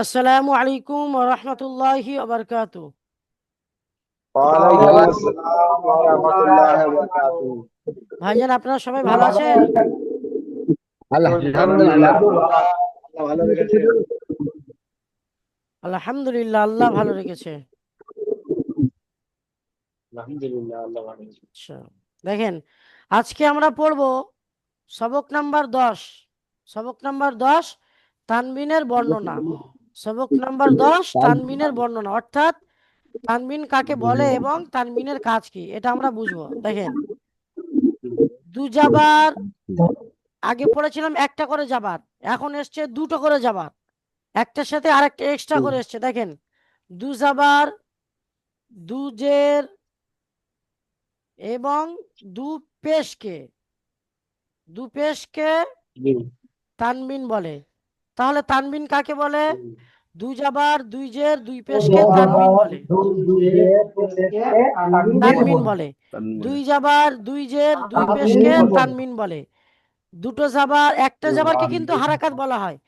আসসালামু আলাইকুম ওয়া রাহমাতুল্লাহি ওয়া বারাকাতুহু। ওয়ালাইকুম আসসালাম ওয়া রাহমাতুল্লাহি ওয়া বারাকাতুহু। ভাইজান, আপনারা সবাই ভালো আছেন? আলহামদুলিল্লাহ, আল্লাহ ভালো রেখেছে। আলহামদুলিল্লাহ, আল্লাহ ভালো রেখেছে। আলহামদুলিল্লাহ, আল্লাহ ভালো রেখেছে। আচ্ছা, দেখেন, আজকে আমরা পড়ব সবক নাম্বার 10। সবক নাম্বার 10, তানবিনের বর্ণনা। সবক নাম্বার 10, তানবিনের বর্ণনা, অর্থাৎ তানবিন কাকে বলে এবং তানবিনের কাজ কি, এটা আমরা বুঝবো। দেখেন, দুজাবার আগে পড়েছিলাম একটা করে যাবার, এখন এসছে দুটো করে যাবার, একটার সাথে আরেকটা এক্সট্রা করে এসছে। দেখেন, দুজাবার, দুজের এবং দু পেশকে, দু পেশকে তানবিন বলে। তাহলে তানবিন কাকে বলে? দুই জাবার, দুই জের, দুই পেশকে তানবিন বলে। তানবিন বলে দুই জাবার, দুই জের, দুই পেশকে তানবিন বলে। দুটো জাবার, একটা জাবারকে কিন্তু হারাকাত বলা হয়।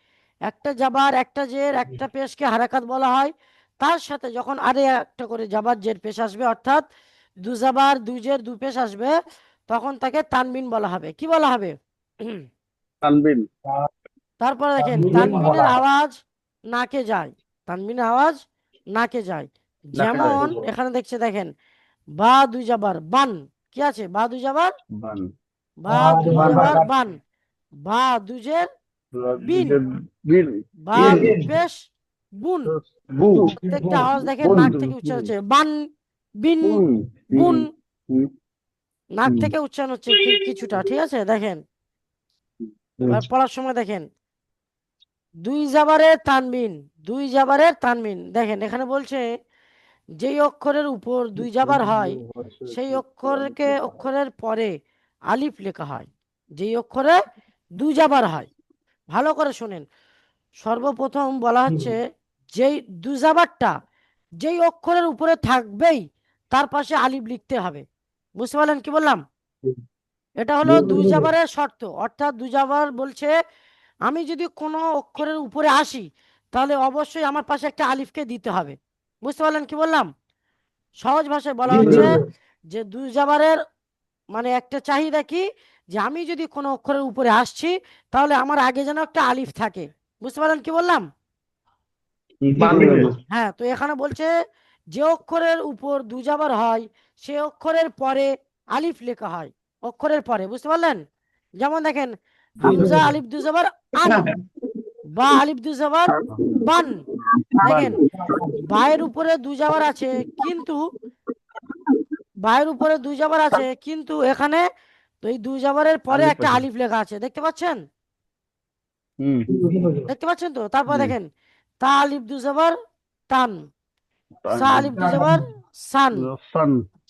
একটা জাবার, একটা জের, একটা পেশকে হারাকাত বলা হয়। তার সাথে যখন আরে একটা করে জাবার জের পেশ আসবে, অর্থাৎ দু জাবার, দুই জের, দুই পেশ আসবে, তখন তাকে তানবিন বলা হবে। কি বলা হবে? তানবিন। তারপরে দেখেন, তানবিনের আওয়াজ নাকে যায়। তানবিনের আওয়াজ নাকে যায়। যেমন এখানে দেখছে, দেখেন, বা দুই জাবার বান, কি আছে? বা দুই জাবার বা, দুই জাবার বান, বা দুজের বিন, বা দুই পেশ বুন। প্রত্যেকটা আওয়াজ দেখেন নাক থেকে উচ্চারণ হচ্ছে, বান, বিন, বুন। নাক থেকে উচ্চারণ হচ্ছে কিছুটা, ঠিক আছে? দেখেন, এবার পড়ার সময় দেখেন, দুই জাবারের তানবিন, দুই জাবারের তানবিন। দেখেন এখানে বলছে, যেই অক্ষরের উপর দুই জাবার হয় সেই অক্ষরের পরে আলিফ লেখা হয়। যেই অক্ষরে দুই জাবার হয়, ভালো করে শুনেন। সর্বপ্রথম বলা হচ্ছে, যেই দুই জাবারটা যেই অক্ষরের উপরে থাকবেই তার পাশে আলিফ লিখতে হবে। বুঝতে পারলেন কি বললাম? এটা হলো দুই জাবারের শর্ত। অর্থাৎ দুই জাবার বলছে, আমি যদি কোনো অক্ষরের উপরে আসি তাহলে অবশ্যই আমার পাশে একটা আলিফকে দিতে হবে। বুঝতে পারলেন কি বললাম? সহজ ভাষায় বলা হচ্ছে যে দুই জাবারের মানে একটা চাহিদা কি, যে আমি যদি কোনো অক্ষরের উপরে আসছি তাহলে আমার আগে যেন একটা আলিফ থাকে। বুঝতে পারলেন কি বললাম? হ্যাঁ, তো এখানে বলছে, যে অক্ষরের উপর দুই জাবার হয় সে অক্ষরের পরে আলিফ লেখা হয়। অক্ষরের পরে, বুঝতে পারলেন? যেমন দেখেন, হামজা আলিফ দুই জাবার আন, বা আলিফ দুই জাবার বান। দেখেন, বায়ের উপরে দুই জাবার আছে, কিন্তু বায়ের উপরে দুই জাবার আছে, কিন্তু এখানে তো এই দুই জাবারের পরে একটা আলিফ লেখা আছে, দেখতে পাচ্ছেন? দেখতে পাচ্ছেন তো? তারপর দেখেন, তা আলিফ দুই জাবার টান, সা আলিফ দুই জাবার সান,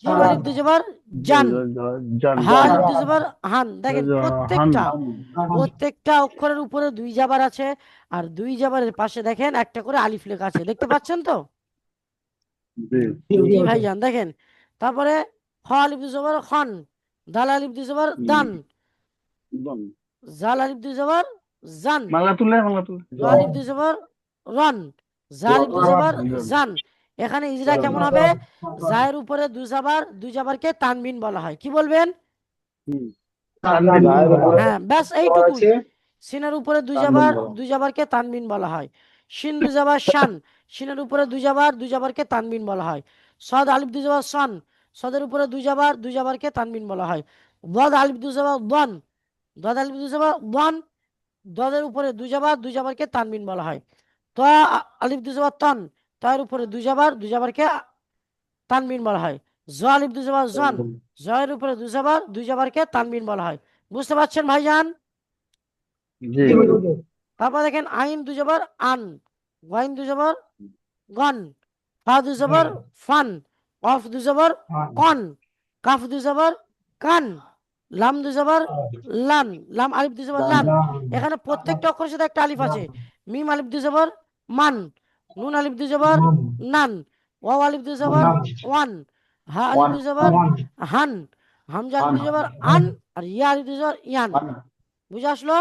জিম আলিফ দুই জাবার জান, হা আলিফ দুই জাবার হান। দেখেন, প্রত্যেকটা অক্ষরের উপরে দুই জাবার আছে, আর দুই জাবারের পাশে দেখেন একটা করে আলিফ লেখা আছে, দেখতে পাচ্ছেন তো? জি ভাইজান, দেখেন, তারপরে খ আলিফ দুই জাবার খন, দাল আলিফ দুই জাবার দান, জাল আলিফ দুই জাবার জান, র আলিফ দুই জাবার রন, জা আলিফ দুই জাবার জান। এখানে ইজরা কেমন হবে? জায়ের উপরে দুই জাবারকে তানবিন বলা হয়। কি বলবেন? হ্যাঁ, ব্যাস এইটুকুই। সিনের উপরে দুই জাবারকে তানবিন বলা হয়। শিন দুই জাবার শান, শিনের উপরে দুই জাবারকে তানবিন বলা হয়। সদ আলিফ দুই জাবার সন, সদের উপরে দুই জাবারকে তানবিন বলা হয়। বদ আলিফ দুই জাবার বন, দদ আলিফ দুই জাবার বন, দদের উপরে দুই জাবারকে তানবিন বলা হয়। ত আলিফ দুই জাবার তন, তয়ের উপরে দুই জাবারকে তানবিন বলা হয়। জ আলিফ দুই জাবার জন, জয়ের উপরে দুই জাবারকে তানবিন বলা হয়। বুঝতে পারছেন ভাইজান? তারপর দেখেন, আইন দুই জাবার আন, ওয়াইন দুই জাবার গন, ফা দুই জাবার ফান, অফ দুই জাবার কন, কাফ দুই জাবার কান, লাম দুই জাবার লান, লাম আলিফ দুই জাবার লান। এখানে প্রত্যেকটা অক্ষরের সাথে একটা আলিফ আছে। মিম আলিফ দুই জাবার মান, নুন আলিফ দুই জাবার নান, ওয়াও আলিফ দুই জাবার ওয়ান, হা আলিফ দুই জাবার হান, হামজা আলিফ দুই জাবার আন, আর ইয়া আলিফ দুই জাবার ইয়ান। বুঝে আসলো?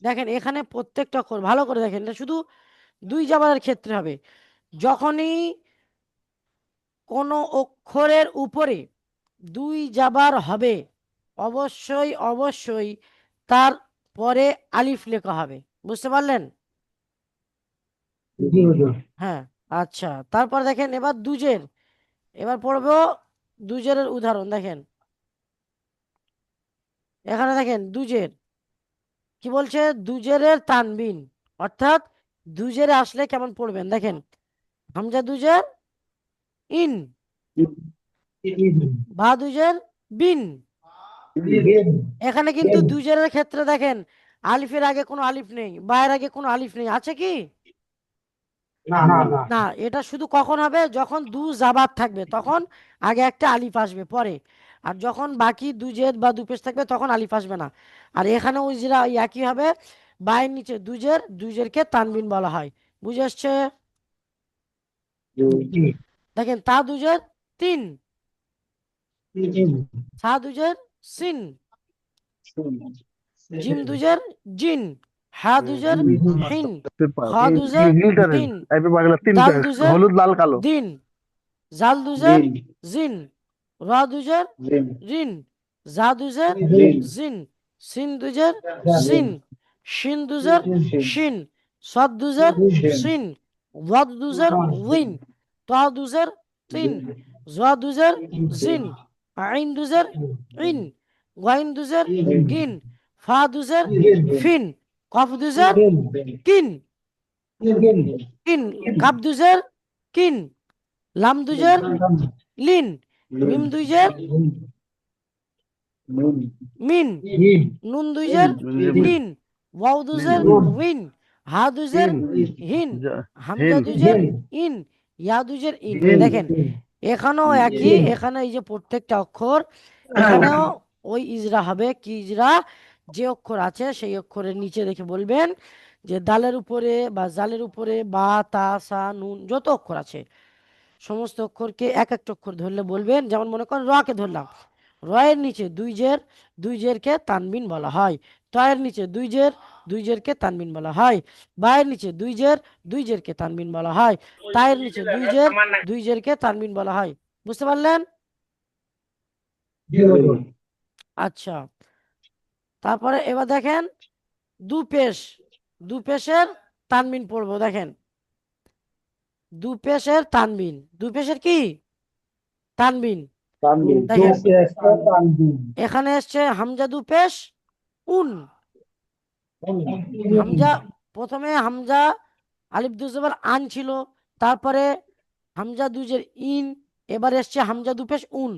দেখেন এখানে প্রত্যেকটা অক্ষর ভালো করে দেখেন, এটা শুধু দুই জাবারের ক্ষেত্রে হবে। যখনই কোনো অক্ষরের উপরে দুই জাবার হবে, অবশ্যই অবশ্যই তার পরে আলিফ লেখা হবে। বুঝতে পারলেন? জি হুজুর। হ্যাঁ। আচ্ছা, তারপর দেখেন এবার দুজের, এবার পড়বো দুজেরের উদাহরণ। দেখেন এখানে দেখেন দুজের কি বলছে, দুজেরের তানবিন, অর্থাৎ দুজেরে আসলে কেমন পড়বেন দেখেন, হামজা দুজের ইন, বা দুজের বিন। এখানে কিন্তু দুজেরের ক্ষেত্রে দেখেন আলিফের আগে কোনো আলিফ নেই, বায়ের আগে কোনো আলিফ নেই, আছে কি? না না না। না, এটা শুধু কখন হবে, যখন দু জাবাত থাকবে তখন আগে একটা আলিফ আসবে পরে, আর যখন বাকি দু জেদ বা দু পেশ থাকবে তখন আলিফ আসবে না। আর এখানে ওই যেটা ওই একই হবে, বায়ের নিচে দুজের, দুজেরকে তানবিন বলা হয়। বুঝে আসছে? জি। দেখেন তা দুজের তিন, সা দুজের সিন, জিম দুজের জিন, হা দুজের হিন, খ দুজের তিন, দাল দুজের হলুদ লাল কালো। দিন, জাল দুজের জিন জিন, র দুজের জিন রিন, জা দুজের জিন জিন, সিন দুজের জিন সিন, শিন দুজের শিন, সদ দুজের সিন, ওয়াদ দুজের উইন, ত দুজের তিন, জ দুজের জিন, আইন দুজের ইন, গাইন দুজের গিন, ফা দুজের ফিন, কফ দুজের কিন, কিন, কাপ দুজের কিন, লাম দুজের লিন, মিম দুজের মিন, নুন দুজের নিন, ওয়াও দুজের উইন, হা দুজের হিন, হামজা দুজের ইন, ইয়া দুজের ইন। দেখেন এখানেও একই, এখানে এই যে প্রত্যেকটা অক্ষর, এখানেও ওই ইজরা হবে। কি ইজরা? যে অক্ষর আছে সেই অক্ষরের নিচে দেখে বলবেন যে দালের উপরে বা জালের উপরে বা, তা, সা, নুন যত অক্ষর আছে সমস্ত অক্ষরকে এক একটা অক্ষর ধরলে বলবেন। যেমন মনে করেন র কে ধরলাম, রয়ের নিচে দুই জের, দুই জেরকে তানবিন বলা হয়। তয়ের নিচে দুই জের, দুই জেরকে তানবিন বলা হয়। বায়ের নিচে দুই জের, দুই জেরকে তানবিন বলা হয়। তায়ের নিচে দুই জের, দুই জেরকে তানবিন বলা হয়। বুঝতে পারলেন? আচ্ছা, তারপরে এবার দেখেন দু পেশ, দু পেশের তানবিন পড়বো। দেখেন দু পেশের তানবিন, দু পেশের কি তানবিন? দেখেন এখানে এসছে হামজা দু পেশ উন, হামজা প্রথমে হামজা আলিফ দু জবর আন ছিল, তারপরে হামজা দুজের ইন, এবার এসছে হামজা দু পেশ উন।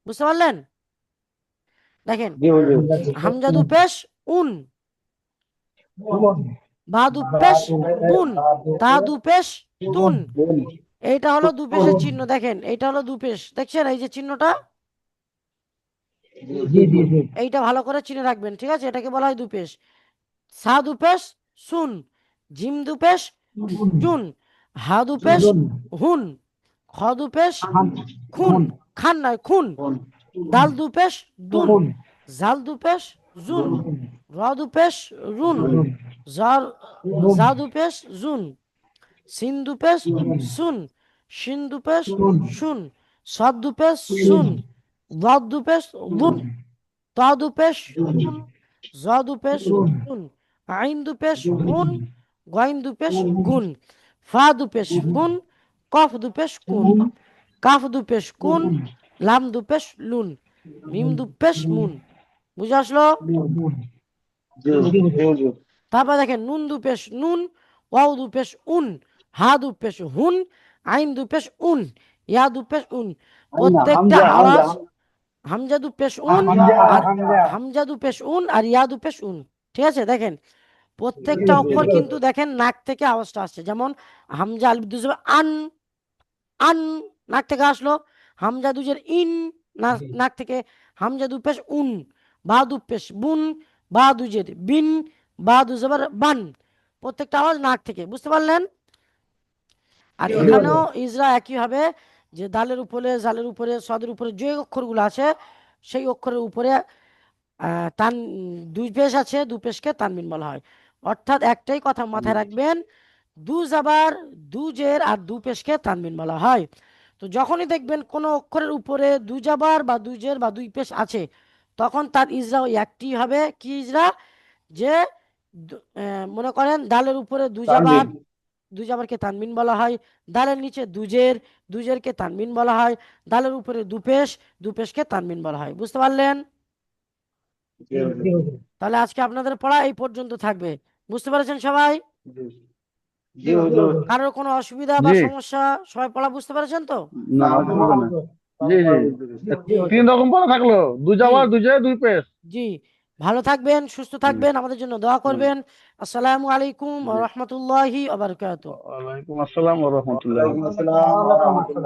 বুঝতে পারলেন? দেখেন হামজা দু পেশ উন, বা দু পেশ বুন, তা দু পেশ তুন। এইটা হলো দু পেশের চিহ্ন। দেখেন এইটা হলো দু পেশ, দেখছেন এই যে চিহ্নটা, এইটা ভালো করে চিনে রাখবেন, ঠিক আছে? এটাকে বলা হয় দু পেশ। সা দু পেশ সুন, জিম দু পেশ চুন, হা দু পেশ হুন, খ দু পেশ খুন, খান নয় খুন, দাল দু পেশ দুন, জাল দু পেশ জুন, র দু পেশ রুন, জার জা দু পেশ জুন, সিন দু পেশ সুন, শিন দু পেশ শুন, সদ দু পেশ সুন, দ দু পেশ দুন, ত দু পেশ তুন, জ দু পেশ তুন, আইন দু পেশ উন, গইন দু পেশ গুন, ফা দু পেশ ফুন, কফ দু পেশ কুন, কাফ দু পেশ কুন, লাম দু পেশ লুন, মিম দু পেশ মুন। বুঝে আসলো? তারপর দেখেন নুন দু পেশ নুন, ওয়াও দু পেশ উন, হা দু পেশ হুন, আইন দু পেশ উন, ইয়া দু পেশ উন। প্রত্যেকটা আওয়াজ হামজা দু পেশ উন আর হামজা দু পেশ উন আর ইয়া দু পেশ উন। ঠিক আছে? দেখেন প্রত্যেকটা অক্ষর কিন্তু দেখেন নাক থেকে আওয়াজটা আসছে। যেমন হামজা আলিফ দু জবর আন, আন নাক থেকে আসলো, হামজা দুজের ইন নাক থেকে, হামজা দু পেশ উন, বা দু পেশ বুন, বা দুজের বিন, বা দু জবর বান। প্রত্যেকটা আওয়াজ নাক থেকে। বুঝতে পারলেন? আর এখানেও ইজরা একই হবে, যে দালের উপরে, জালের উপরে, সদের উপরে যে অক্ষরগুলো আছে সেই অক্ষরের উপরে দুই পেশ আছে, দু পেশকে তানবিন বলা হয়। অর্থাৎ একটাই কথা মাথায় রাখবেন, দু জাবার, দু জের আর দু পেশকে তানবিন বলা হয়। তো যখনই দেখবেন কোনো অক্ষরের উপরে দু জাবার বা দুই জের বা দুই পেশ আছে, তখন তার ইজরা ওই একটি হবে। কি ইজরা? যে মনে করেন দালের উপরে দু জাবার, তানবিন। দু জাবারকে তানবিন বলা হয়। দালের নিচে দুজের, দুজেরকে তানবিন বলা হয়। দালের উপরে দু পেশ, দু পেশকে তানবিন বলা হয়। বুঝতে পারলেন? জি হুজুর। তাহলে আজকে আপনাদের পড়া এই পর্যন্ত থাকবে। বুঝতে পেরেছেন সবাই? জি হুজুর। কারোর কোনো অসুবিধা বা জি সমস্যা? সবাই পড়া বুঝতে পেরেছেন তো? না না অসুবিধা না। হুজুর। জি জি জি তিন রকম পড়া থাকলো, দুই জি জাবার দুই জের দুই পেশ। জি। ভালো থাকবেন, সুস্থ হুম, থাকবেন, আমাদের জন্য দোয়া হুম, করবেন। আসসালামু আলাইকুম ওয়া জি। রাহমাতুল্লাহি ওয়া বারাকাতুহু। ওয়ালাইকুম আসসালাম ওয়া রাহমাতুল্লাহি। ওয়ালাইকুম আসসালাম ওয়া রাহমাতুল্লাহ।